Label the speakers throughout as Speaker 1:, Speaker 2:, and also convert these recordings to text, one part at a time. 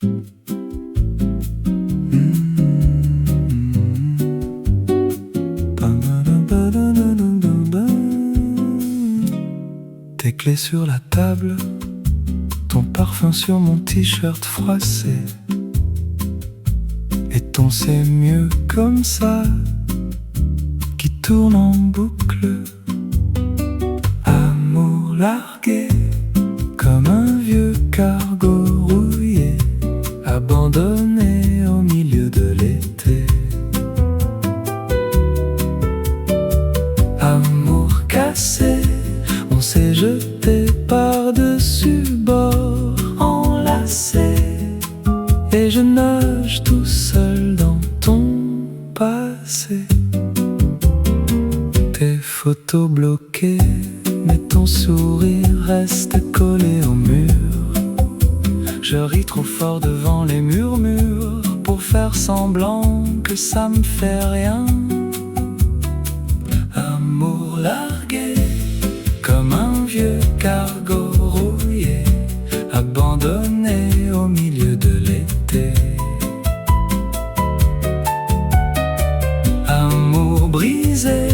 Speaker 1: Tes clés sur la table, ton parfum sur mon t-shirt froissé, et ton c'est mieux comme ça qui tourne en boucle. Amour largué comme un vieux cargo rouillé, abandonné au milieu de l'été. Amour cassé, on s'est jeté par-dessus bord, enlacé, et je nage tout seul dans ton passé. Tes photos bloquées, mais ton sourire reste collé au mur. Je ris trop fort devant les murmures pour faire semblant que ça me fait rien. Amour largué comme un vieux cargo rouillé, abandonné au milieu de l'été. Amour brisé,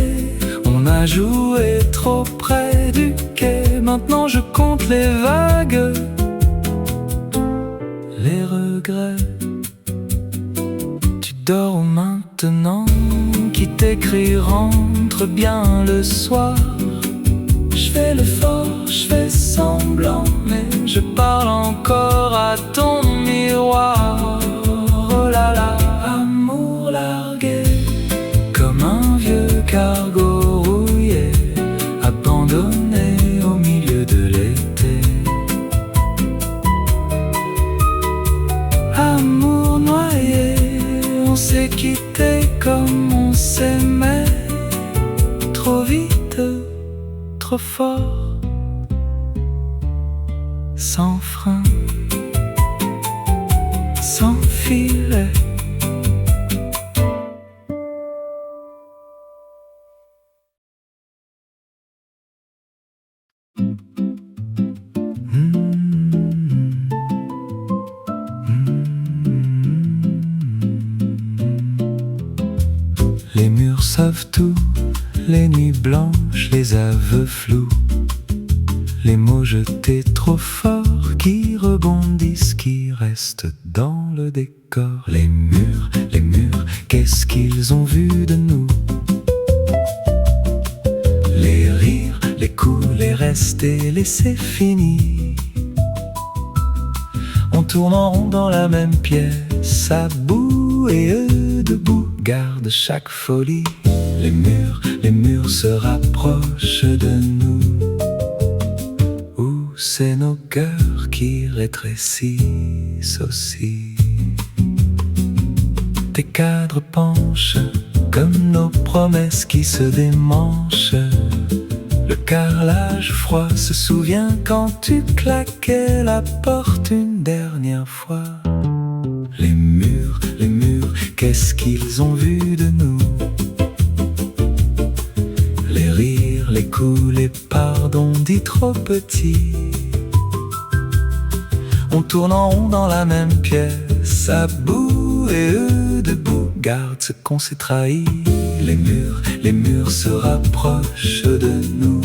Speaker 1: on a joué trop près du quai. Maintenant je compte les vagues, les regrets. Tu dors maintenant, qui t'écrit rentre bien le soir. Je fais l'effort, je fais semblant, mais je parle encore à ton miroir. Oh là là, amour largué comme un vieux cargo rouillé, abandonné au milieu de l'été. Amour noyé, on s'est quitté comme on s'aimait, trop vite, trop fort, sans frein, sans filet. Les murs savent tout, les nuits blanches, les aveux flous, les mots jetés trop forts qui rebondissent, qui restent dans le décor. Les murs, qu'est-ce qu'ils ont vu de nous? Les rires, les coups, les restés, laissés finis. On tourne en rond dans la même pièce, à bout et eux debout, gardent chaque folie. Les murs se rapprochent de nous, où c'est nos cœurs qui rétrécissent aussi. Tes cadres penchent comme nos promesses qui se démanchent. Le carrelage froid se souvient quand tu claquais la porte une dernière fois. Les murs, qu'est-ce qu'ils ont vu de nous? Les rires, les coups, les pardons dits trop petits. On tourne en rond dans la même pièce, à bout et eux debout, gardent ce qu'on s'est trahi. Les murs se rapprochent de nous,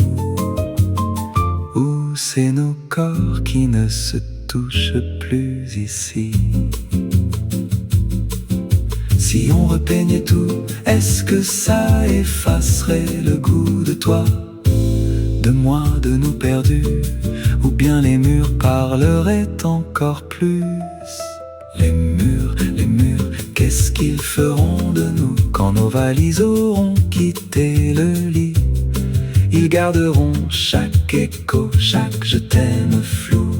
Speaker 1: où c'est nos corps qui ne se touchent plus ici. Si on repeignait tout, est-ce que ça effacerait le goût de toi, de moi, de nous perdus? Ou bien les murs parleraient encore plus? Les murs, qu'est-ce qu'ils feront de nous quand nos valises auront quitté le lit? Ils garderont chaque écho, chaque je t'aime flou,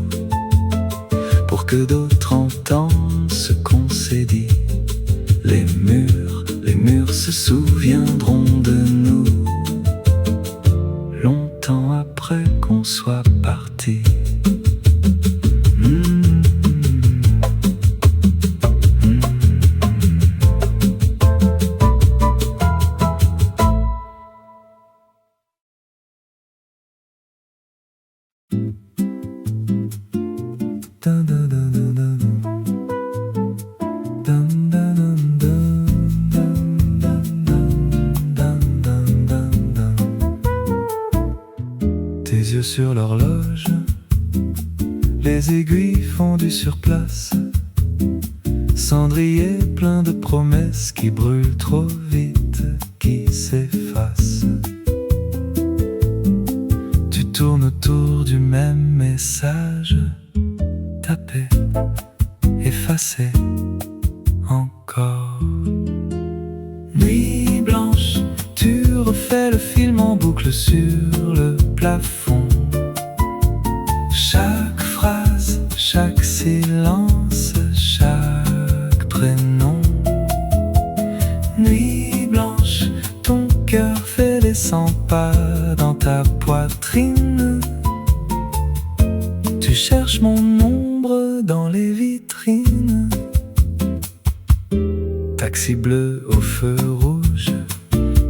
Speaker 1: pour que d'autres entendent ce qu'on s'est dit. Les murs se souviendront de nous, longtemps après qu'on soit parti. sur l'horloge, les aiguilles fondues sur place, cendrier plein de promesses qui brûlent trop vite, qui s'effacent. Tu tournes autour du même message, tapé, effacé, encore. Nuit blanche, tu refais le film en boucle sur le plafond. Chaque phrase, chaque silence, chaque prénom. Nuit blanche, ton cœur fait les 100 pas dans ta poitrine. Tu cherches mon ombre dans les vitrines. Taxi bleu au feu rouge,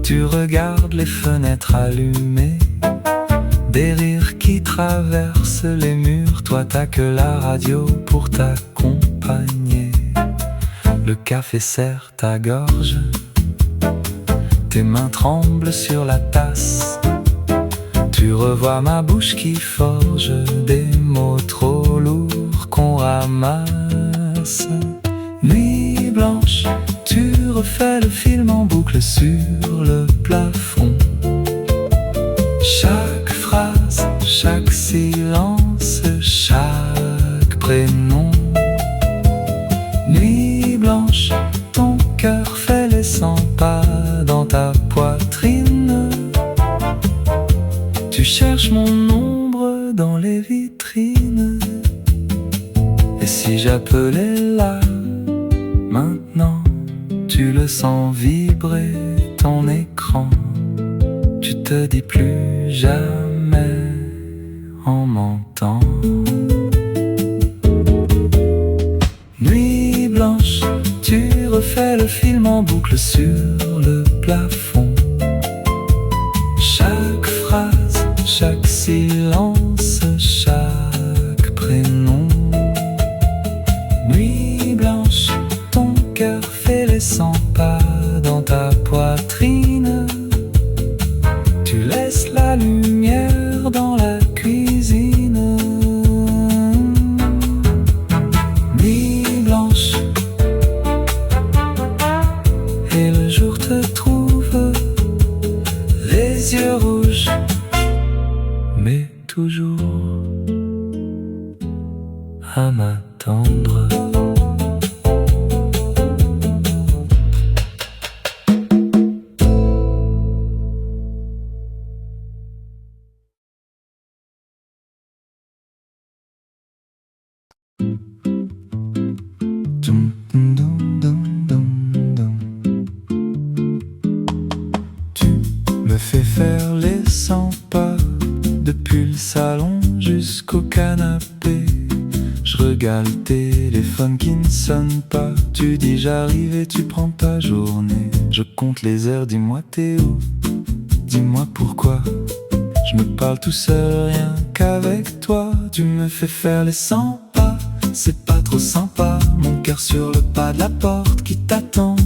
Speaker 1: tu regardes les fenêtres allumées. Des rires qui traversent les murs, toi t'as que la radio pour t'accompagner. Le café serre ta gorge, tes mains tremblent sur la tasse. Tu revois ma bouche qui forge des mots trop lourds qu'on ramasse. Nuit blanche, tu refais le film en boucle sur le plafond. Chaque phrase, chaque silence, chaque prénom. Nuit blanche, ton cœur fait les 100 pas dans ta poitrine. Tu cherches mon ombre dans les vitrines. Et si j'appelais là, maintenant, tu le sens vibrer ton écran. Tu te dis plus jamais en mentant. Nuit blanche, tu refais le film en boucle sur le plafond. Chaque phrase, chaque silence, chaque prénom. Nuit blanche, ton cœur fait les 100 pas dans ta poitrine. Tu laisses la lumière dans la cuisine. Nuit blanche, et le jour te trouve les yeux rouges, mais toujours à m'attendre. Tu me fais faire les 100 pas, depuis le salon jusqu'au canapé. Je regarde le téléphone qui ne sonne pas. Tu dis j'arrive et tu prends ta journée. Je compte les heures, dis-moi t'es où? Dis-moi pourquoi je me parle tout seul, rien qu'avec toi. Tu me fais faire les 100 pas, c'est pas trop sympa. Mon cœur sur le pas de la porte qui t'attend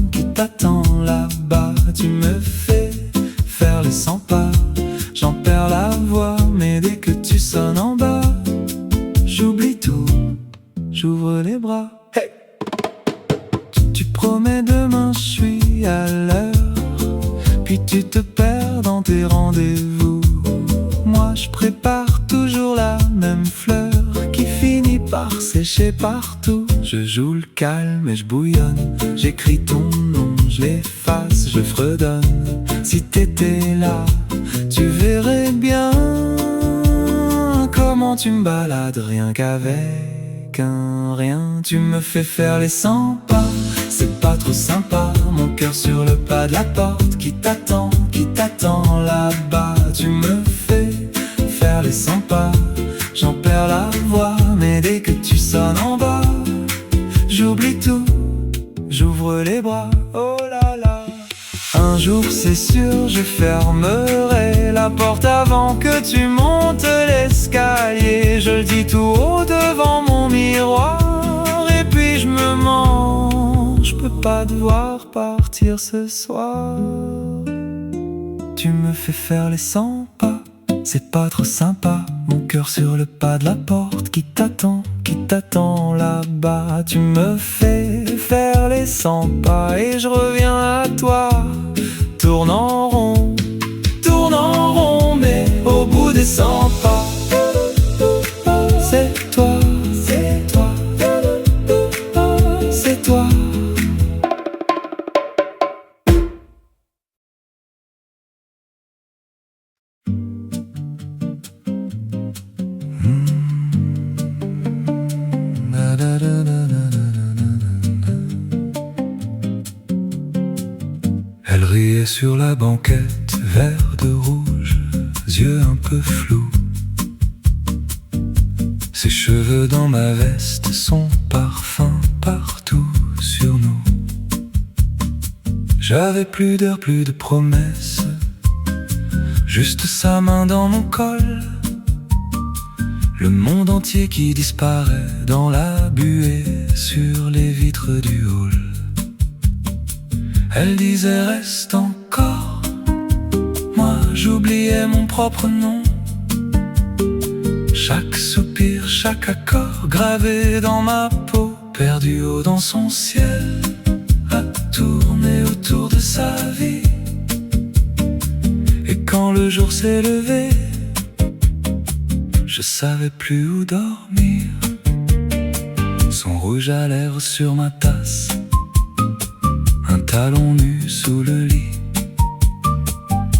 Speaker 1: là-bas. Tu me fais faire les 100 pas, j'en perds la voix, mais dès que tu sonnes en bas, j'oublie tout, j'ouvre les bras. Hey! Tu promets demain, je suis à l'heure, puis tu te perds dans tes rendez-vous. Moi je prépare toujours la même fleur qui finit par sécher partout. Je joue le calme et je bouillonne, j'écris ton nom, je l'efface, je fredonne. Si t'étais là, tu verrais bien comment tu me balades rien qu'avec un rien. Tu me fais faire les 100 pas, c'est pas trop sympa. Mon cœur sur le pas de la porte qui t'attend là-bas. Tu me fais faire les 100 pas, j'en perds la voix, mais dès que tu sonnes en bas, j'oublie tout, j'ouvre les bras. Oh là là. Un jour c'est sûr, je fermerai la porte avant que tu montes l'escalier. Je le dis tout haut devant mon miroir, et puis je me mens, je peux pas devoir partir ce soir. Tu me fais faire les 100 pas, c'est pas trop sympa. Mon cœur sur le pas de la porte qui t'attend là-bas. Tu me fais faire les 100 pas et je reviens à toi. Tourne en rond, mais au bout des 100 pas, c'est toi, c'est toi, c'est toi. Elle riait sur la banquette, verre de rouge, yeux un peu flous. Ses cheveux dans ma veste, son parfum partout sur nous. J'avais plus d'heures, plus de promesses, juste sa main dans mon col. Le monde entier qui disparaît dans la buée sur les vitres du hall. Elle disait reste encore, moi j'oubliais mon propre nom. Chaque soupir, chaque accord gravé dans ma peau, perdu haut dans son ciel, à tourner autour de sa vie. Et quand le jour s'est levé, je savais plus où dormir. Son rouge à lèvres sur ma tasse, un talon nu sous le lit,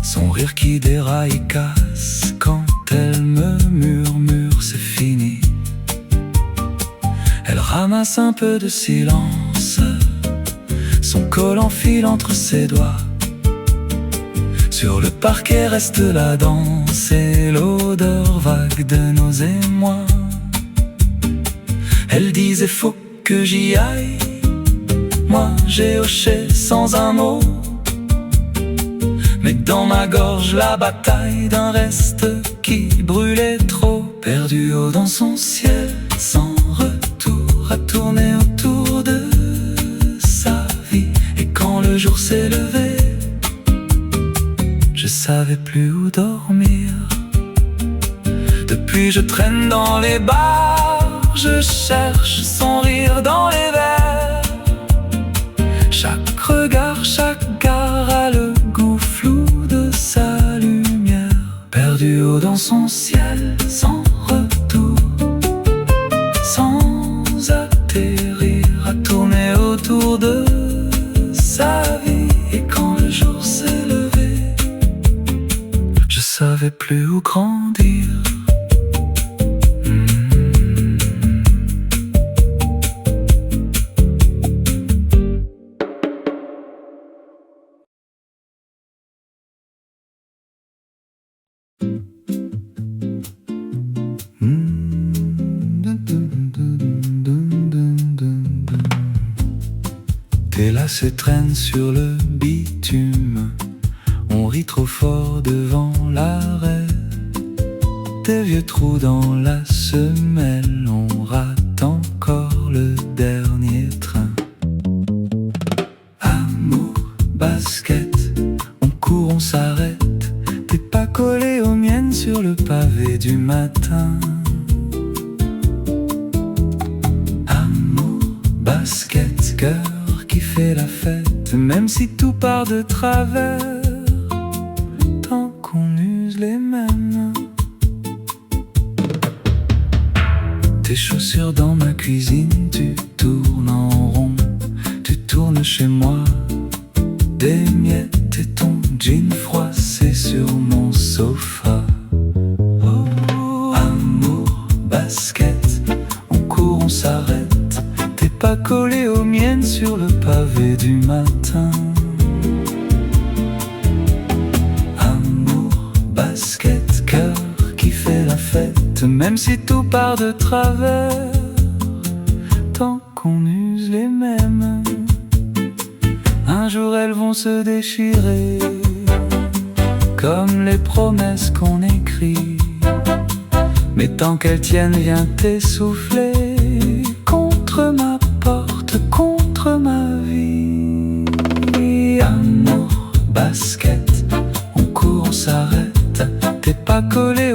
Speaker 1: son rire qui déraille et casse quand elle me murmure c'est fini. Elle ramasse un peu de silence, son col enfile entre ses doigts. Sur le parquet reste la danse et l'odeur vague de nos émois. Elle disait faut que j'y aille, moi j'ai hoché sans un mot. Mais dans ma gorge la bataille d'un reste qui brûlait trop, perdu haut dans son ciel, sans retour, à tourner autour de sa vie. Et quand le jour s'est levé, je savais plus où dormir. Depuis je traîne dans les bars, je cherche son rire dans les verres. Chaque regard, chaque gare a le goût flou de sa lumière. Perdu haut dans son ciel, sans retour, sans atterrir, à tourner autour de sa vie. Et quand le jour s'est levé, je savais plus où grandir. Tes lacets traînent sur le bitume, on rit trop fort devant l'arrêt. Tes vieux trous dans la semelle, on rate encore le dernier train. Amour, basket, on court, on s'arrête. T'es pas collé aux miennes sur le pavé du matin. Amour, basket, cœur qui fait la fête, même si tout part de travers, tant qu'on use les mêmes. Tes chaussures dans ma cuisine, tu tournes en rond, tu tournes chez moi. Des miettes et ton jean froissé sur mon sofa. Oh, amour, basket, on court, on s'arrête. T'es pas collé aux miennes sur le pavé du matin. Amour, basket, cœur qui fait la fête, même si tout part de travers, tant qu'on use les mêmes. Un jour elles vont se déchirer, comme les promesses qu'on écrit. Mais tant qu'elles tiennent, viens t'essouffler contre ma porte, contre ma vie. Amour, basket, on court, on s'arrête. T'es pas collé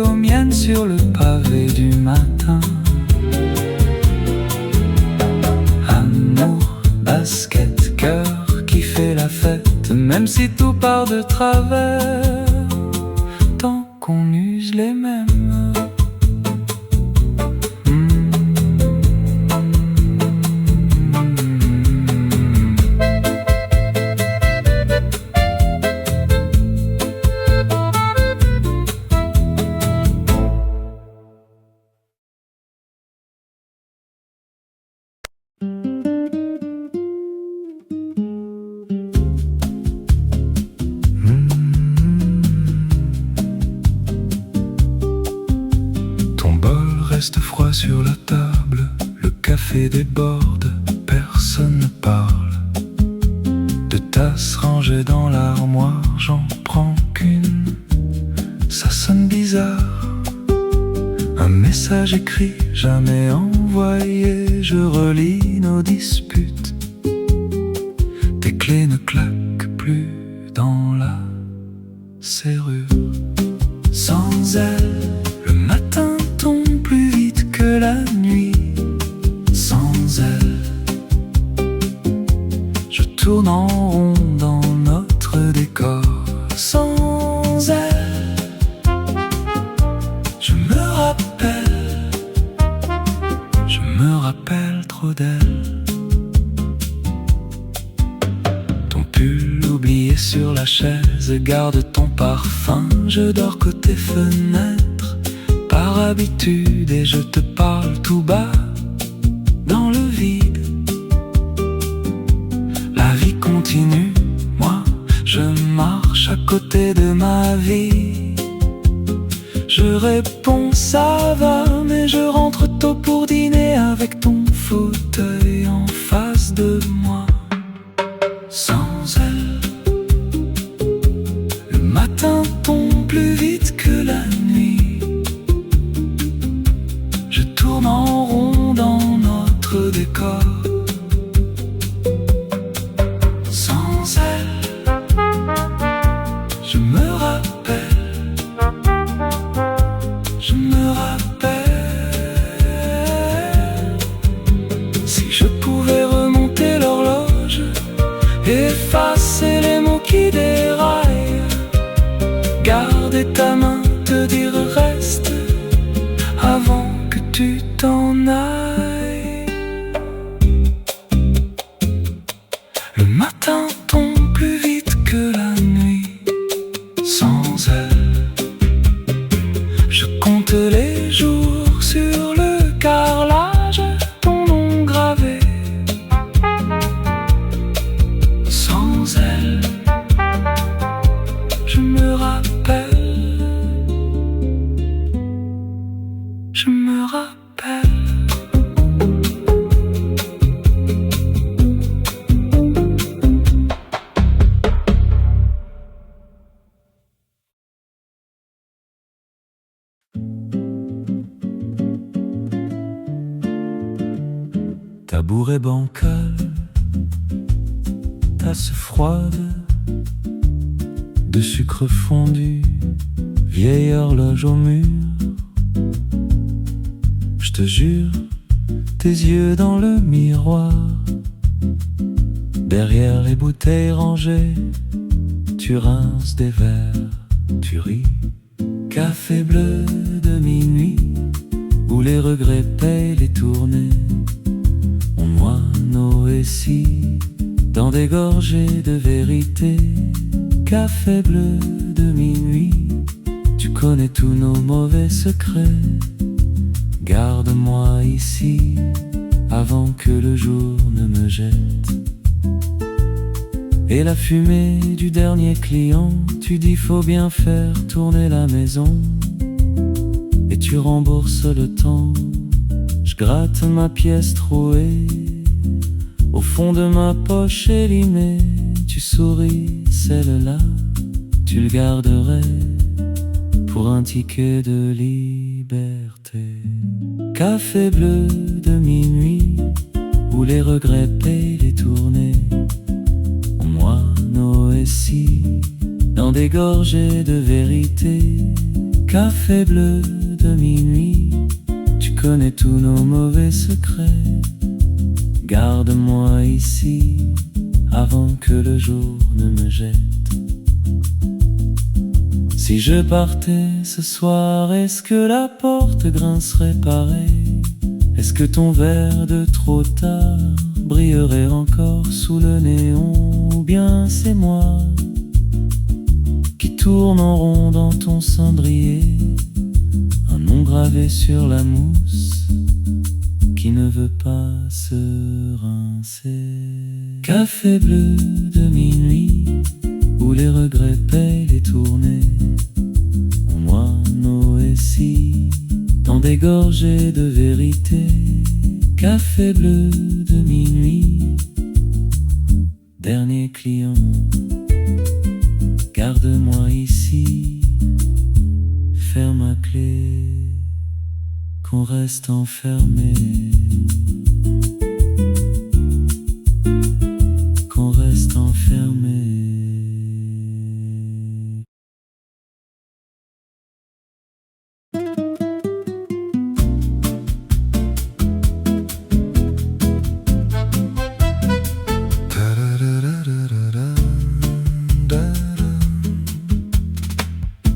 Speaker 1: de travers tant qu'on use les mêmes. Reste froid sur la table, le café déborde, personne ne parle. Deux tasses rangées dans l'armoire, j'en prends qu'une, ça sonne bizarre. Un message écrit, jamais envoyé, je relis nos disputes. Tes clés ne claquent plus dans la serrure. Sans elle, le matin tombe plus vite que la nuit. Sans elle, je tourne en rond dans notre décor. Sans elle, je me rappelle trop d'elle. Ton pull oublié sur la chaise, garde ton parfum. Je dors côté fenêtre par habitude et je te parle tout bas dans le vide. La vie continue, moi je marche à côté de ma vie. Je réponds ça va, mais je rentre tôt pour dîner avec ton fauteuil en face de moi. Sans elle, le matin tombe plus vite que la nuit. Je tourne en rond dans notre décor. Sans elle, je me rappelle. Si je pouvais remonter l'horloge, effacer les mots qui déraillent, garder ta main, te dire reste avant que tu t'en ailles. Le matin tombe plus vite que la nuit. Sans elle, je compte les jours sur le carrelage, ton nom gravé. Sans elle, je me rappelle. Je me rappelle. Tabouret bancal, tasse froide de sucre fondu, vieille horloge au mur. Je te jure, tes yeux dans le miroir, derrière les bouteilles rangées, tu rinces des verres, tu ris. Café bleu de minuit, où les regrets payent les tournées. On noie nos récits dans des gorgées de vérité. Café bleu de minuit, tu connais tous nos mauvais secrets. Garde-moi ici avant que le jour ne me jette. Et la fumée du dernier client, tu dis faut bien faire tourner la maison. Et tu rembourses le temps. Je gratte ma pièce trouée, au fond de ma poche élimée. Tu souris, celle-là, tu le garderais pour un ticket de liberté. Café bleu de minuit, où les regrets payent les tournées. On noie nos récits dans des gorgées de vérité. Café bleu de minuit, tu connais tous nos mauvais secrets. Garde-moi ici avant que le jour ne me jette. Si je partais ce soir, est-ce que la porte grincerait pareil? Est-ce que ton verre de trop tard brillerait encore sous le néon? Ou bien c'est moi qui tourne en rond dans ton cendrier, un nom gravé sur la mousse qui ne veut pas se rincer. Café bleu de minuit, où les regrets payent les tournées. On noie nos récits dans des gorgées de vérité. Café bleu de minuit, dernier client, garde-moi ici, ferme à clé, qu'on reste enfermé, qu'on reste enfermé.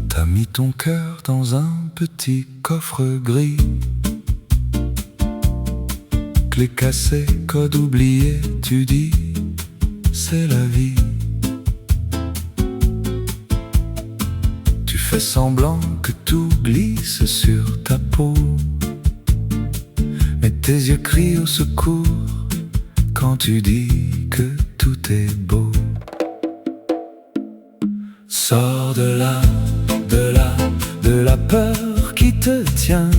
Speaker 1: T'as mis ton cœur dans un petit coffre gris, clé cassée, code oublié, tu dis c'est la vie. Tu fais semblant que tout glisse sur ta peau, mais tes yeux crient au secours quand tu dis que tout est beau. Sors de là, de la peur qui te tient,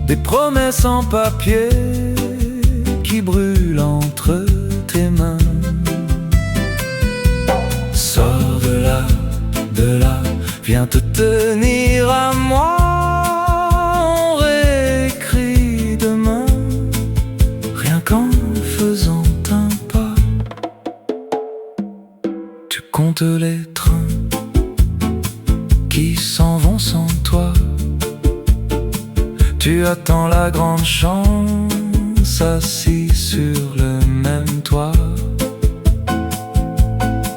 Speaker 1: des promesses en papier qui brûlent entre tes mains. Sors de là, viens te tenir à moi. On réécrit demain, rien qu'en faisant un pas. Tu comptes les trains qui s'en vont sans toi. Tu attends la grande chance, assis sur le même toit.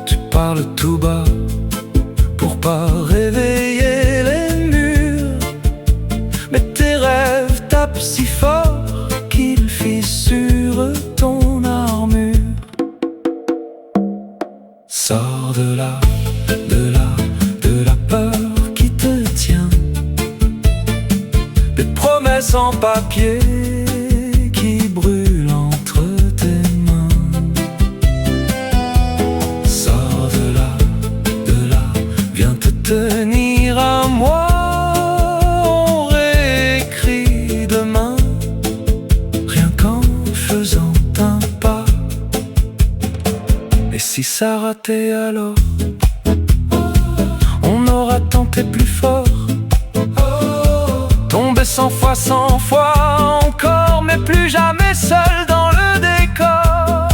Speaker 1: Tu parles tout bas pour pas réveiller les murs, mais tes rêves tapent si fort qu'ils fissurent ton armure. Sors de là, de la peur qui te tient, des promesses en papier qui brûlent entre tes mains. Sors de là, viens te tenir à moi. On réécrit demain, rien qu'en faisant un pas. Et si ça ratait alors, on aura tenté plus fort, tombé 100 fois encore, mais plus jamais seul dans le décor.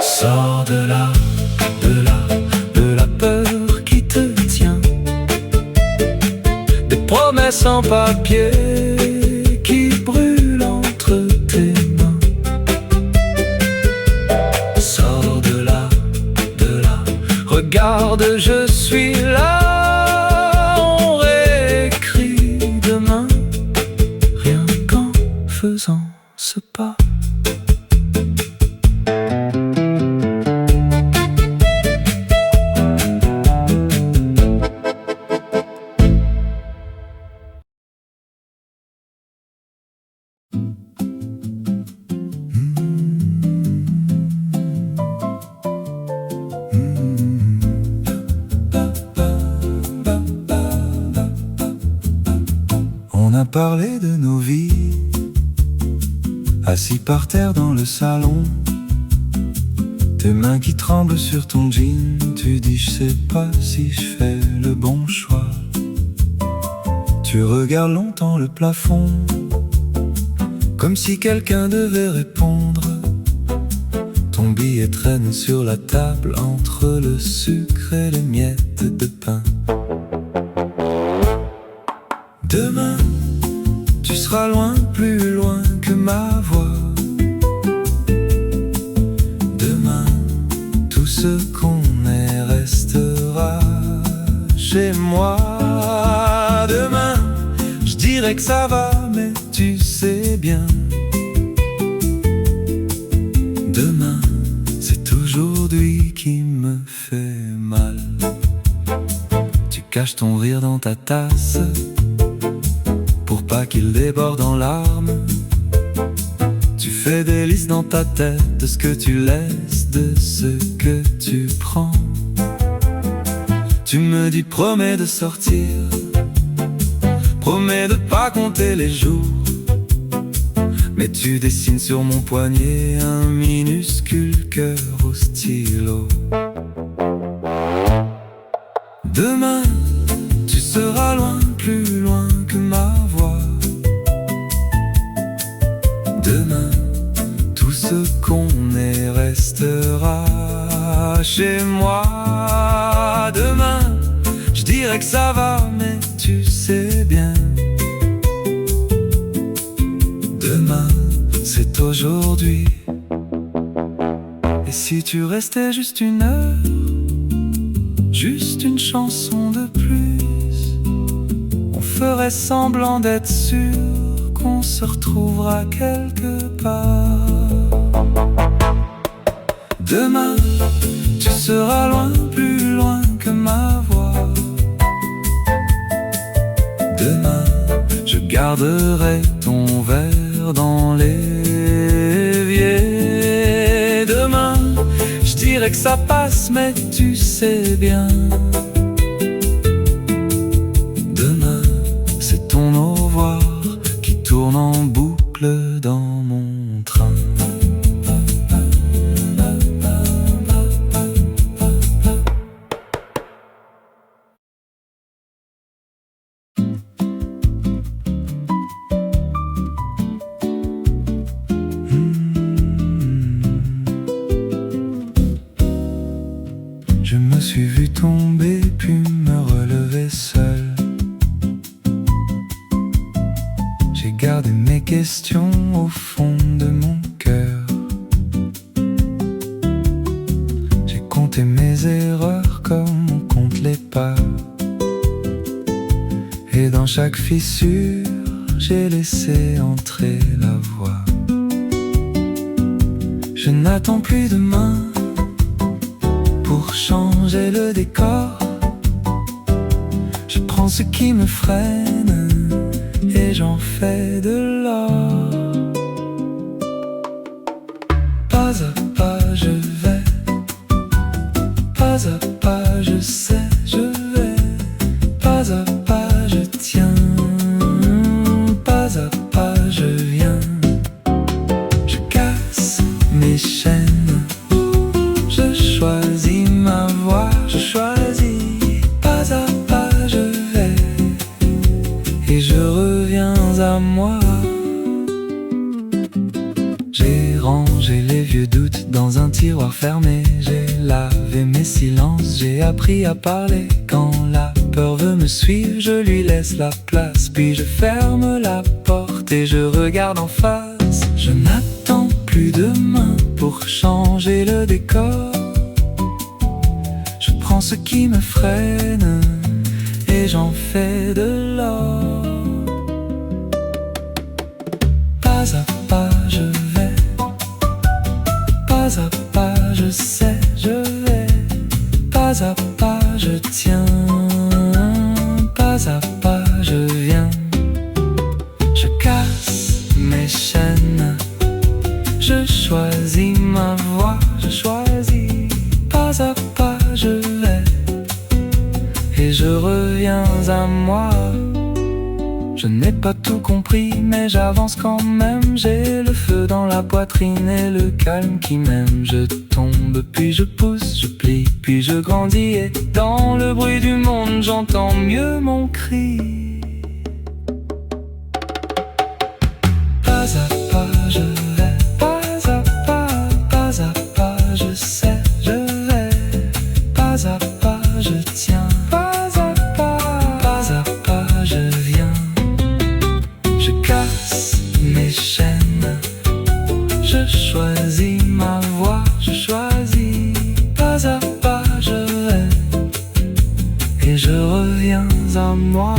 Speaker 1: Sors de la peur qui te tient, des promesses en papier qui brûlent entre tes mains. Sors de là, regarde, je suis là. Faisant ce pas. On a parlé de nos vies, assis par terre dans le salon, tes mains qui tremblent sur ton jean. Tu dis je sais pas si je fais le bon choix. Tu regardes longtemps le plafond, comme si quelqu'un devait répondre. Ton billet traîne sur la table entre le sucre et les miettes de pain. Demain, tu seras loin, plus loin que ma voix. Demain, tout ce qu'on est restera. dirais que ça va, mais tu sais bien, demain, c'est aujourd'hui qui me fait mal. Tu caches ton rire dans ta tasse pour pas qu'il déborde en larmes. Tu fais des listes dans ta tête de ce que tu laisses, de ce que tu prends. Tu me dis promets de sortir, promets de pas compter les jours, mais tu dessines sur mon poignet un minuscule cœur au stylo. Demain, tu seras loin, plus loin que ma voix. Demain, tout ce qu'on est restera chez moi. Demain, je dirais que ça va, mais tu sais bien, demain, c'est aujourd'hui. Et si tu restais juste une heure, juste une chanson de plus, on ferait semblant d'être sûr qu'on se retrouvera quelque part. Demain, tu seras loin, plus loin que ma voix. Demain, je garderai ton verre dans l'évier. Demain, je dirais que ça passe, mais tu sais bien, demain, c'est ton au revoir qui tourne en boucle dans mon train. Je me suis vu tomber puis me relever seul. J'ai gardé mes questions au fond de mon cœur. J'ai compté mes erreurs comme on compte les pas, et dans chaque fissure, j'ai laissé entrer la voix. Je n'attends plus demain pour changer le décor. Je prends ce qui me freine et j'en fais de l'or. Pas à pas je vais, pas à pas je sais, je vais, pas à pas je tiens, pas à pas je viens. Je casse mes chaînes, je choisis ma voie, je choisis. Pas à pas je vais et je reviens à moi. J'ai rangé les vieux doutes dans un tiroir fermé. J'ai lavé mes silences, j'ai appris à parler. Quand la peur veut me suivre, je lui laisse la place. Puis je ferme la porte et je regarde en face. Je n'attends plus demain pour changer le décor. Je prends ce qui me freine et j'en fais de l'or. Pas à pas je vais, pas à pas je sais, je vais, pas à pas je tiens, pas à pas je viens. Je casse mes chaînes, je choisis ma voie, je choisis. Pas à pas je vais et je reviens à moi. Je n'ai pas tout compris, mais j'avance quand même. J'ai le feu dans la poitrine et le calme qui m'aime. Je tombe, puis je pousse, je plie, puis je grandis. Et dans le bruit du monde, j'entends mieux mon cri. Pas à pas je vais, pas à pas je sais, je vais, pas à pas je tiens, pas à pas je viens. Je casse mes chaînes, je choisis ma voie, je choisis. Pas à pas je vais et je reviens à moi.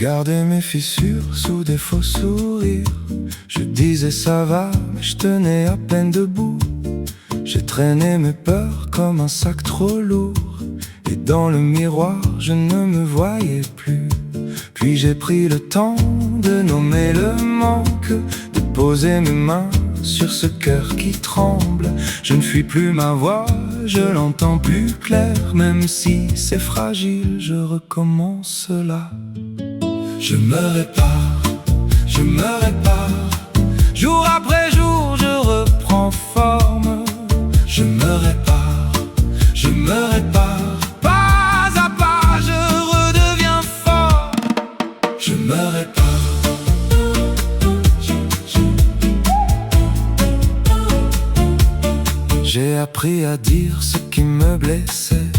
Speaker 1: gardais mes fissures sous des faux sourires. Je disais ça va, mais je tenais à peine debout. J'ai traîné mes peurs comme un sac trop lourd, et dans le miroir je ne me voyais plus. Puis j'ai pris le temps de nommer le manque, de poser mes mains sur ce cœur qui tremble. Je ne fuis plus ma voix, je l'entends plus clair. Même si c'est fragile, je recommence là. Je me répare, je me répare. Jour après jour, je reprends forme. Je me répare, je me répare. Pas à pas, je redeviens fort. Je me répare. J'ai appris à dire ce qui me blessait,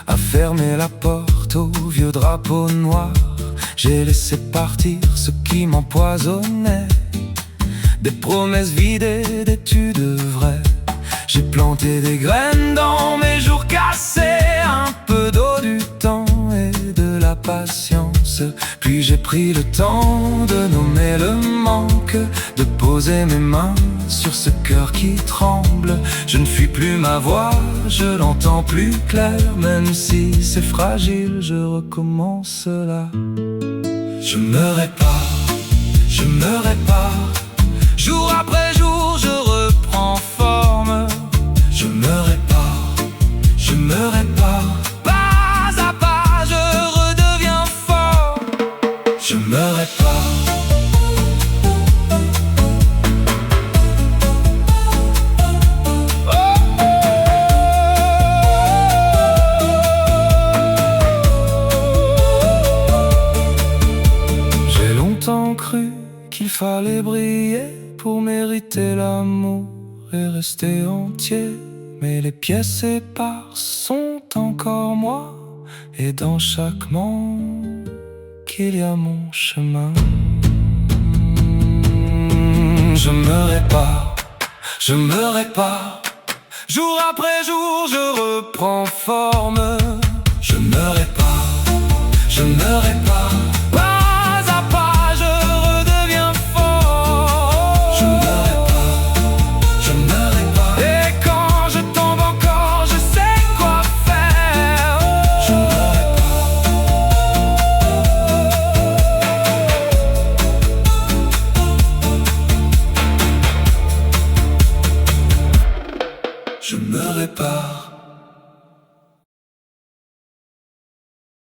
Speaker 1: à fermer la porte au vieux drapeau noir. J'ai laissé partir ce qui m'empoisonnait, des promesses vidées, des tu devrais. J'ai planté des graines dans mes jours cassés, un peu d'eau, du temps et de la patience. Puis j'ai pris le temps de nommer le manque, de poser mes mains sur ce cœur qui tremble. Je ne fuis plus ma voix, je l'entends plus clair. Même si c'est fragile, je recommence là. Je me répare, je me répare. Jour après jour, je reprends forme. Je me répare, je me répare. Pas à pas, je redeviens fort. Je me répare. J'ai longtemps cru qu'il fallait briller pour mériter l'amour et rester entier. Mais les pièces éparses sont encore moi, et dans chaque manque il y a mon chemin. Je me répare, je me répare. Jour après jour je reprends forme. Je me répare, je me répare. Pas à pas je redeviens fort. Je me répare, je me répare. Et quand je tombe encore, je sais quoi faire. Je me répare. Je me répare.